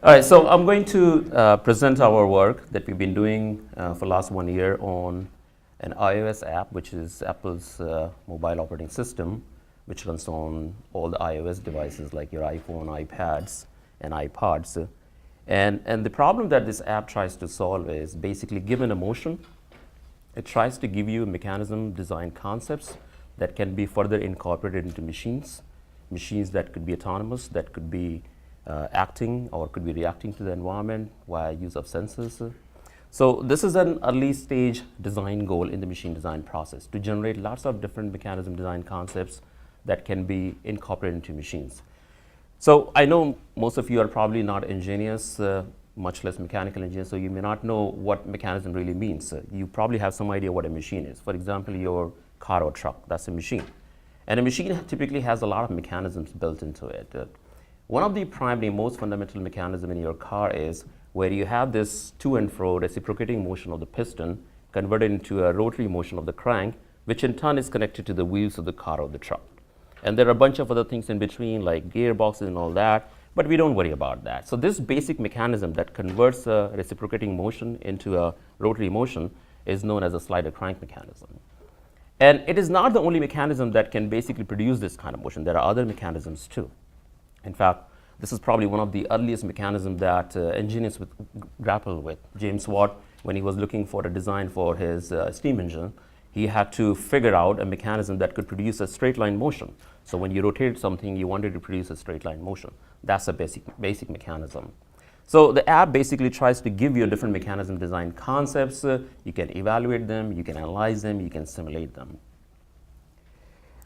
All right, so I'm going to present our work that we've been doing for last 1 year on an iOS app, which is Apple's mobile operating system, which runs on all the iOS devices like your iPhone, iPads, and iPods. And the problem that this app tries to solve is basically given emotion, it tries to give you mechanism design concepts that can be further incorporated into machines that could be autonomous, that could be acting or could be reacting to the environment via use of sensors. So this is an early stage design goal in the machine design process to generate lots of different mechanism design concepts that can be incorporated into machines. So I know most of you are probably not engineers, much less mechanical engineers, so you may not know what mechanism really means. You probably have some idea what a machine is. For example, your car or truck, that's a machine. And a machine typically has a lot of mechanisms built into it. One of the primary, most fundamental mechanism in your car is where you have this to and fro reciprocating motion of the piston converted into a rotary motion of the crank, which in turn is connected to the wheels of the car or the truck. And there are a bunch of other things in between, like gearboxes and all that, but we don't worry about that. So this basic mechanism that converts a reciprocating motion into a rotary motion is known as a slider crank mechanism. And it is not the only mechanism that can basically produce this kind of motion. There are other mechanisms too. In fact, this is probably one of the earliest mechanisms that engineers grapple with. James Watt, when he was looking for a design for his steam engine, he had to figure out a mechanism that could produce a straight line motion. So when you rotate something, you wanted to produce a straight line motion. That's a basic mechanism. So the app basically tries to give you different mechanism design concepts. You can evaluate them, you can analyze them, you can simulate them.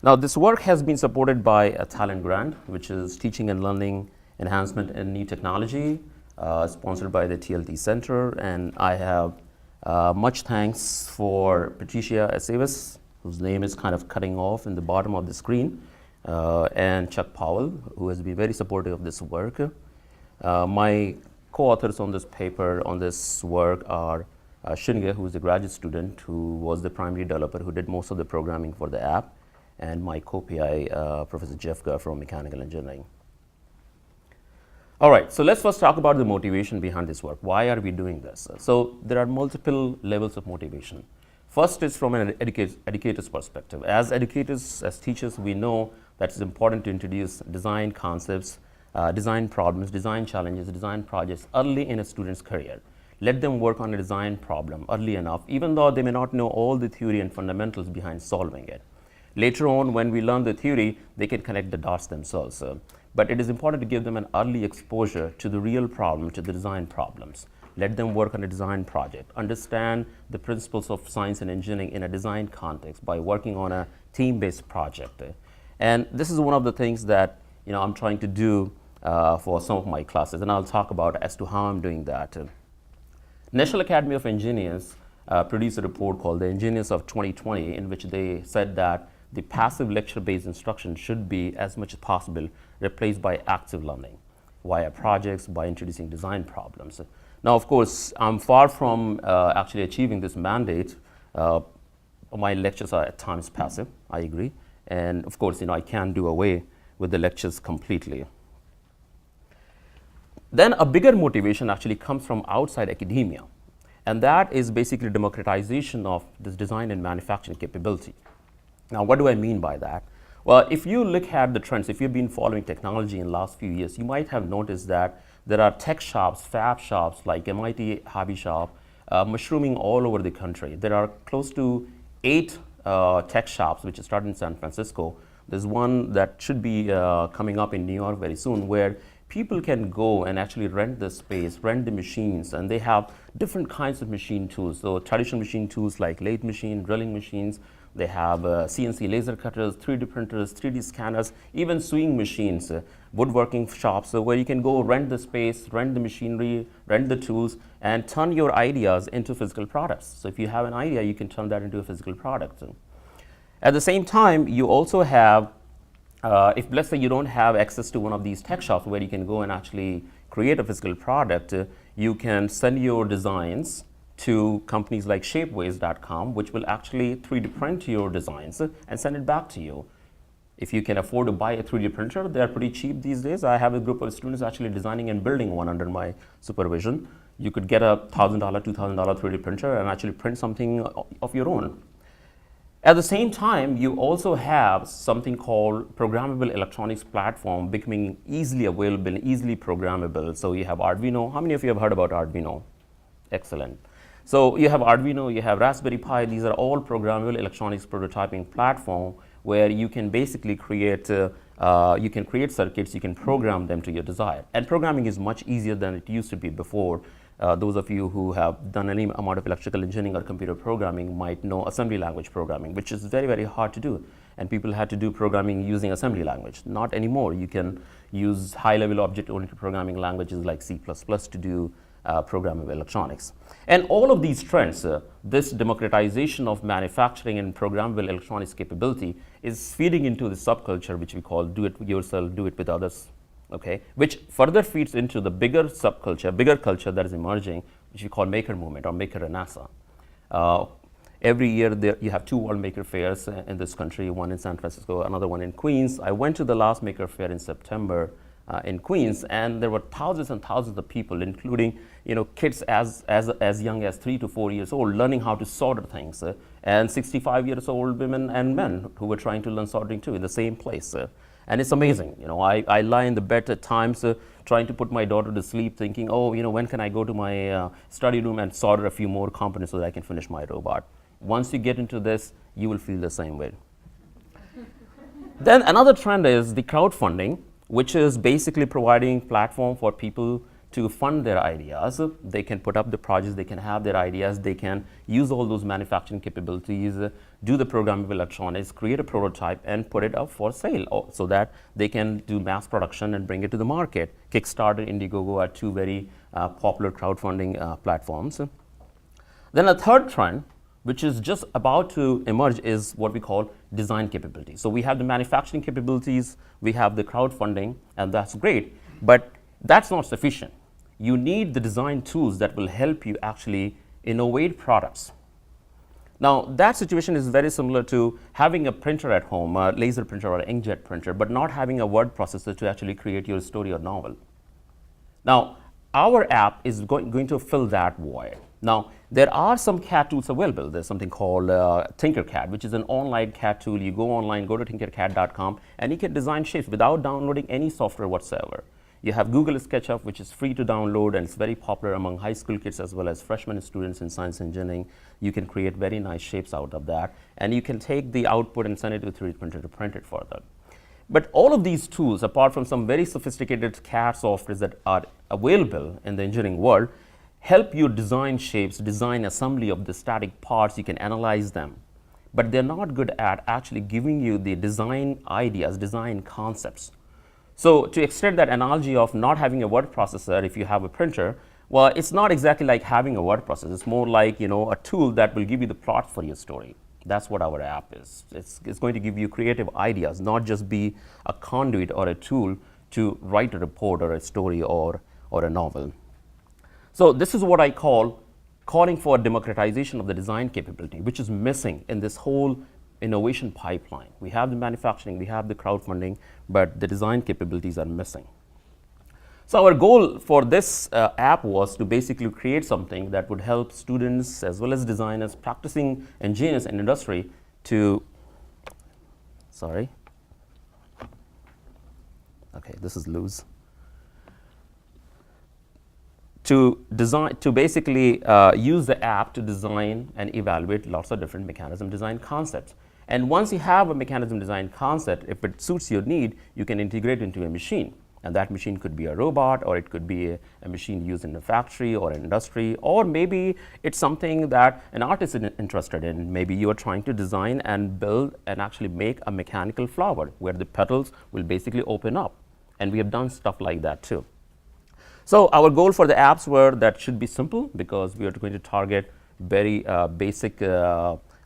Now, this work has been supported by a talent grant, which is Teaching and Learning Enhancement in New Technology, sponsored by the TLT Center. And I have much thanks for Patricia Aceves, whose name is kind of cutting off in the bottom of the screen, and Chuck Powell, who has been very supportive of this work. My co-authors on this paper, on this work, are Shinge, who is a graduate student, who was the primary developer, who did most of the programming for the app, and my co-PI, Professor Jeff Gurr from Mechanical Engineering. All right, so let's first talk about the motivation behind this work. Why are we doing this? So there are multiple levels of motivation. First is from an educator's perspective. As educators, as teachers, we know that it's important to introduce design concepts, design problems, design challenges, design projects early in a student's career. Let them work on a design problem early enough, even though they may not know all the theory and fundamentals behind solving it. Later on, when we learn the theory, they can connect the dots themselves. But it is important to give them an early exposure to the real problem, to the design problems. Let them work on a design project, understand the principles of science and engineering in a design context by working on a team-based project. And this is one of the things that I'm trying to do for some of my classes, and I'll talk about as to how I'm doing that. National Academy of Engineers produced a report called the Engineers of 2020, in which they said that the passive lecture-based instruction should be, as much as possible, replaced by active learning via projects, by introducing design problems. Now, of course, I'm far from actually achieving this mandate. My lectures are at times passive, I agree. And of course, I can't do away with the lectures completely. Then a bigger motivation actually comes from outside academia. And that is basically democratization of this design and manufacturing capability. Now, what do I mean by that? Well, if you look at the trends, if you've been following technology in the last few years, you might have noticed that there are tech shops, fab shops like MIT Hobby Shop, mushrooming all over the country. There are close to 8 tech shops which started in San Francisco. There's one that should be coming up in New York very soon, where people can go and actually rent the space, rent the machines, and they have different kinds of machine tools. So traditional machine tools like lathe machine, drilling machines. They have CNC laser cutters, 3D printers, 3D scanners, even sewing machines, woodworking shops, where you can go rent the space, rent the machinery, rent the tools, and turn your ideas into physical products. So if you have an idea, you can turn that into a physical product. At the same time, you also have, if let's say you don't have access to one of these tech shops where you can go and actually create a physical product, you can send your designs to companies like shapeways.com, which will actually 3D print your designs and send it back to you. If you can afford to buy a 3D printer, they're pretty cheap these days. I have a group of students actually designing and building one under my supervision. You could get a $1,000, $2,000 3D printer and actually print something of your own. At the same time, you also have something called programmable electronics platform becoming easily available, easily programmable. So you have Arduino. How many of you have heard about Arduino? Excellent. So you have Arduino, you have Raspberry Pi. These are all programmable electronics prototyping platform where you can basically create circuits, you can program them to your desire. And programming is much easier than it used to be before. Those of you who have done any amount of electrical engineering or computer programming might know assembly language programming, which is very, very hard to do. And people had to do programming using assembly language. Not anymore. You can use high-level object-oriented programming languages like C++ to do programmable electronics. And all of these trends, this democratization of manufacturing and programmable electronics capability is feeding into the subculture which we call do it yourself, do it with others, okay, which further feeds into the bigger subculture, bigger culture that is emerging, which we call maker movement or maker renaissance. Every year you have 2 World Maker Fairs in this country, one in San Francisco, another one in Queens. I went to the last Maker Fair in September in Queens, and there were thousands and thousands of people, including kids as young as 3 to 4 years old, learning how to solder things, and 65 years old women and men who were trying to learn soldering too in the same place. And it's amazing. I lie in the bed at times trying to put my daughter to sleep, thinking, oh, when can I go to my study room and solder a few more components so that I can finish my robot. Once you get into this, you will feel the same way. Then another trend is the crowdfunding, which is basically providing platform for people to fund their ideas. They can put up the projects, they can have their ideas, they can use all those manufacturing capabilities, do the programmable electronics, create a prototype and put it up for sale so that they can do mass production and bring it to the market. Kickstarter, Indiegogo are 2 very popular crowdfunding platforms. Then a third trend, which is just about to emerge, is what we call design capability. So we have the manufacturing capabilities, we have the crowdfunding, and that's great, but that's not sufficient. You need the design tools that will help you actually innovate products. Now, that situation is very similar to having a printer at home, a laser printer or an inkjet printer, but not having a word processor to actually create your story or novel. Now, our app is going to fill that void. Now, there are some CAD tools available. There's something called Tinkercad, which is an online CAD tool. You go online, go to tinkercad.com, and you can design shapes without downloading any software whatsoever. You have Google SketchUp, which is free to download, and it's very popular among high school kids as well as freshman students in science engineering. You can create very nice shapes out of that, and you can take the output and send it to a 3D printer to print it further. But all of these tools, apart from some very sophisticated CAD softwares that are available in the engineering world, help you design shapes, design assembly of the static parts. You can analyze them, but they're not good at actually giving you the design ideas, design concepts. So to extend that analogy of not having a word processor, if you have a printer, well, it's not exactly like having a word processor. It's more like a tool that will give you the plot for your story. That's what our app is. It's going to give you creative ideas, not just be a conduit or a tool to write a report or a story or a novel. So this is what I calling for democratization of the design capability, which is missing in this whole innovation pipeline. We have the manufacturing, we have the crowdfunding, but the design capabilities are missing. So our goal for this app was to basically create something that would help students as well as designers, practicing engineers and industry to, this is loose. To basically use the app to design and evaluate lots of different mechanism design concepts. And once you have a mechanism design concept, if it suits your need, you can integrate into a machine. And that machine could be a robot, or it could be a machine used in a factory or an industry, or maybe it's something that an artist is interested in. Maybe you are trying to design and build and actually make a mechanical flower where the petals will basically open up. And we have done stuff like that too. So our goal for the apps were that should be simple, because we are going to target very basic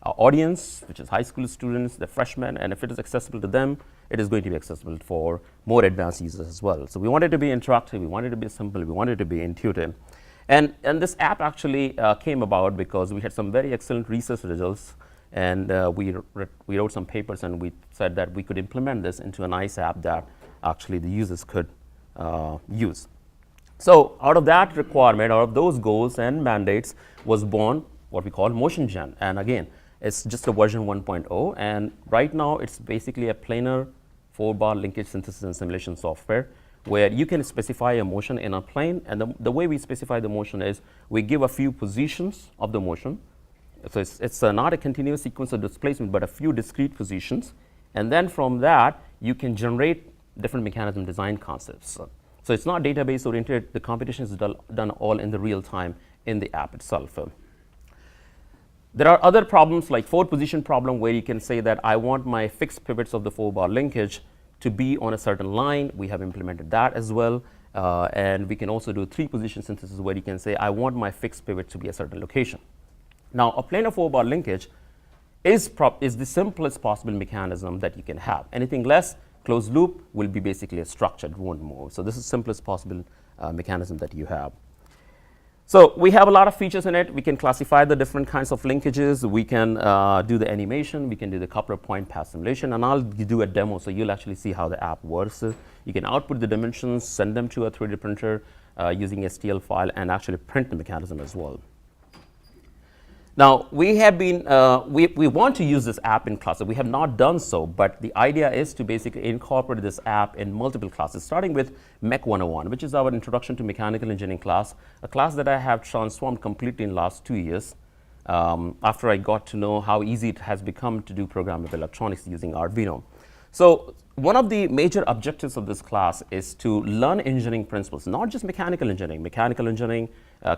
audience, which is high school students, the freshmen, and if it is accessible to them, it is going to be accessible for more advanced users as well. So we wanted to be interactive, we wanted to be simple, we wanted to be intuitive. And this app actually came about because we had some very excellent research results And we wrote some papers, and we said that we could implement this into a nice app that actually the users could use. So out of that requirement, out of those goals and mandates, was born what we call MotionGen. And again, it's just a version 1.0, and right now it's basically a planar 4-bar linkage synthesis and simulation software where you can specify a motion in a plane. And the way we specify the motion is we give a few positions of the motion. So it's not a continuous sequence of displacement, but a few discrete positions. And then from that, you can generate different mechanism design concepts. So it's not database oriented. The computation is done all in the real time in the app itself. There are other problems like 4-position problem where you can say that I want my fixed pivots of the 4-bar linkage to be on a certain line. We have implemented that as well. And we can also do 3-position synthesis where you can say I want my fixed pivot to be a certain location. Now, a planar 4-bar linkage is the simplest possible mechanism that you can have. Anything less, closed loop will be basically a structure, it won't move. So this is the simplest possible mechanism that you have. So we have a lot of features in it. We can classify the different kinds of linkages. We can do the animation. We can do the coupler point path simulation. And I'll do a demo so you'll actually see how the app works. You can output the dimensions, send them to a 3D printer using STL file, and actually print the mechanism as well. Now, we have been, we want to use this app in classes. We have not done so, but the idea is to basically incorporate this app in multiple classes, starting with Mech 101, which is our introduction to mechanical engineering class, a class that I have transformed completely in the last 2 years after I got to know how easy it has become to do programmable electronics using Arduino. So one of the major objectives of this class is to learn engineering principles, not just mechanical engineering,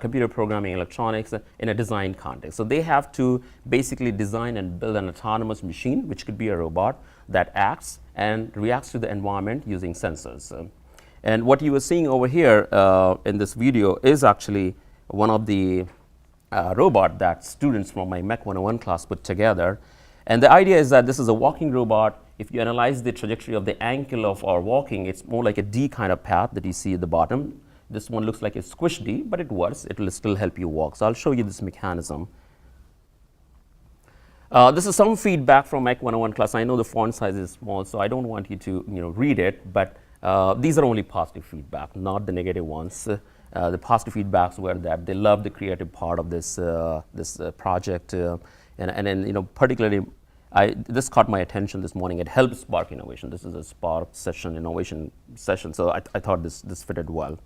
computer programming, electronics in a design context. So they have to basically design and build an autonomous machine, which could be a robot that acts and reacts to the environment using sensors. And what you were seeing over here in this video is actually one of the robot that students from my Mech 101 class put together. And the idea is that this is a walking robot. If you analyze the trajectory of the ankle of our walking, it's more like a D kind of path that you see at the bottom. This one looks like a squish D, but it works. It will still help you walk. So I'll show you this mechanism. This is some feedback from Mech 101 class. I know the font size is small, so I don't want you to read it, but these are only positive feedback, not the negative ones. The positive feedbacks were that they love the creative part of this project, and then particularly this caught my attention this morning. It helps spark innovation. This is a spark session, innovation session, so I thought this fitted well.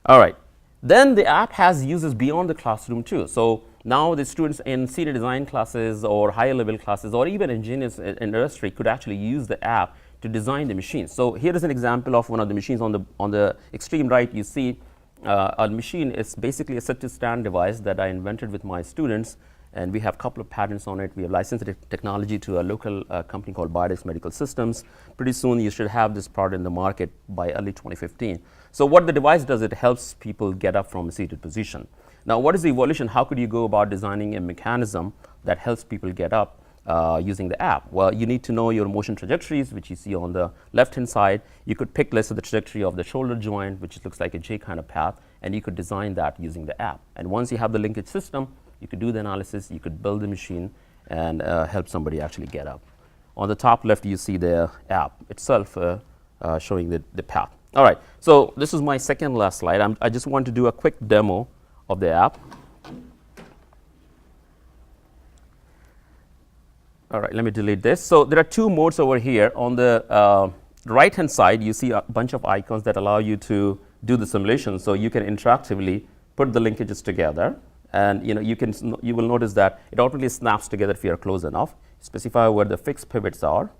All right, then the app has uses beyond the classroom too. So now the students in senior design classes or higher level classes or even engineers in industry could actually use the app to design the machines. So here is an example of one of the machines. On the extreme right, you see a machine is basically a set-to-stand device that I invented with my students, and we have a couple of patents on it. We have licensed the technology to a local company called Biodex Medical Systems. Pretty soon you should have this product in the market by early 2015. So what the device does, it helps people get up from a seated position. Now, what is the evolution? How could you go about designing a mechanism that helps people get up using the app? Well, you need to know your motion trajectories, which you see on the left-hand side. You could pick, let's say, the trajectory of the shoulder joint, which looks like a J kind of path, and you could design that using the app. And once you have the linkage system, you could do the analysis, you could build the machine, and help somebody actually get up. On the top left, you see the app itself showing the path. All right, so this is my second last slide. I just want to do a quick demo of the app. All right, let me delete this. So there are two modes over here. On the right-hand side, you see a bunch of icons that allow you to do the simulation. So you can interactively put the linkages together. And you will notice that it automatically snaps together if you are close enough. Specify where the fixed pivots are.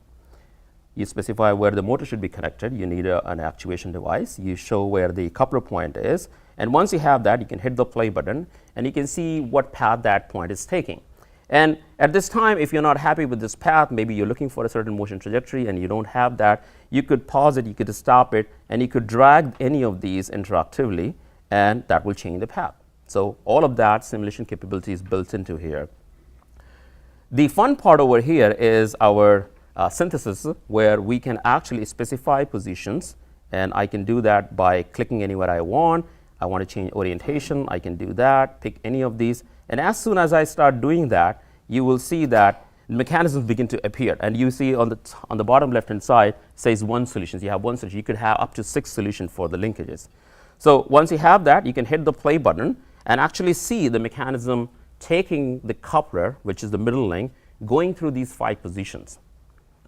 You specify where the motor should be connected. You need an actuation device. You show where the coupler point is. And once you have that, you can hit the play button, and you can see what path that point is taking. And at this time, if you're not happy with this path, maybe you're looking for a certain motion trajectory and you don't have that, you could pause it, you could stop it, and you could drag any of these interactively, and that will change the path. So all of that simulation capability is built into here. The fun part over here is our synthesis, where we can actually specify positions, and I can do that by clicking anywhere I want. I want to change orientation, I can do that, pick any of these, and as soon as I start doing that, you will see that mechanisms begin to appear. And you see on the bottom left-hand side says one solution. You have one solution. You could have up to 6 solutions for the linkages. So once you have that, you can hit the play button and actually see the mechanism taking the coupler, which is the middle link, going through these 5 positions.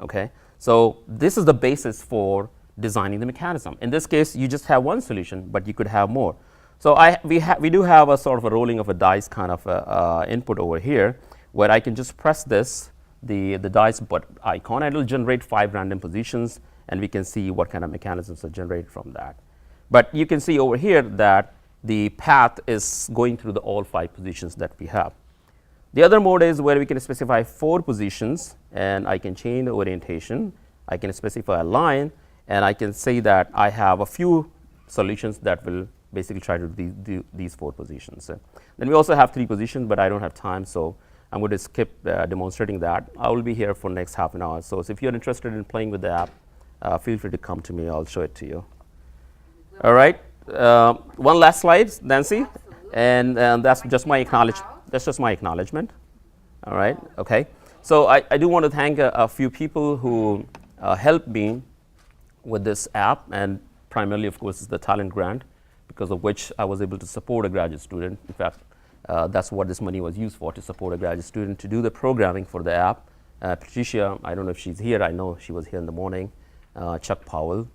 Okay? So this is the basis for designing the mechanism. In this case, you just have one solution, but you could have more. So we do have a sort of a rolling of a dice kind of input over here, where I can just press this, the dice icon, and it will generate 5 random positions, and we can see what kind of mechanisms are generated from that. But you can see over here that the path is going through all 5 positions that we have. The other mode is where we can specify 4 positions, and I can change the orientation. I can specify a line, and I can say that I have a few solutions that will basically try to do these 4 positions. Then we also have 3 positions, but I don't have time, so I'm going to skip demonstrating that. I will be here for the next half an hour. So if you're interested in playing with the app, feel free to come to me. I'll show it to you. All right. One last slide, Nancy, and that's just my acknowledgement. All right. Okay. So I do want to thank a few people who helped me with this app, and primarily, of course, is the talent grant, because of which I was able to support a graduate student. In fact, that's what this money was used for, to support a graduate student to do the programming for the app. Patricia, I don't know if she's here. I know she was here in the morning. Chuck Powell,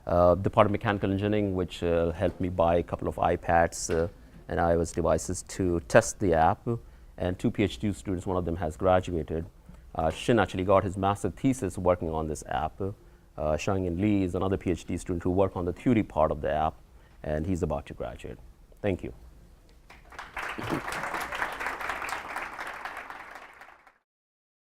Department of Mechanical Engineering, which helped me buy a couple of iPads and iOS devices to test the app, and 2 PhD students. One of them has graduated. Shin actually got his master thesis working on this app. Xiangyan Li is another PhD student who worked on the theory part of the app, and he's about to graduate. Thank you.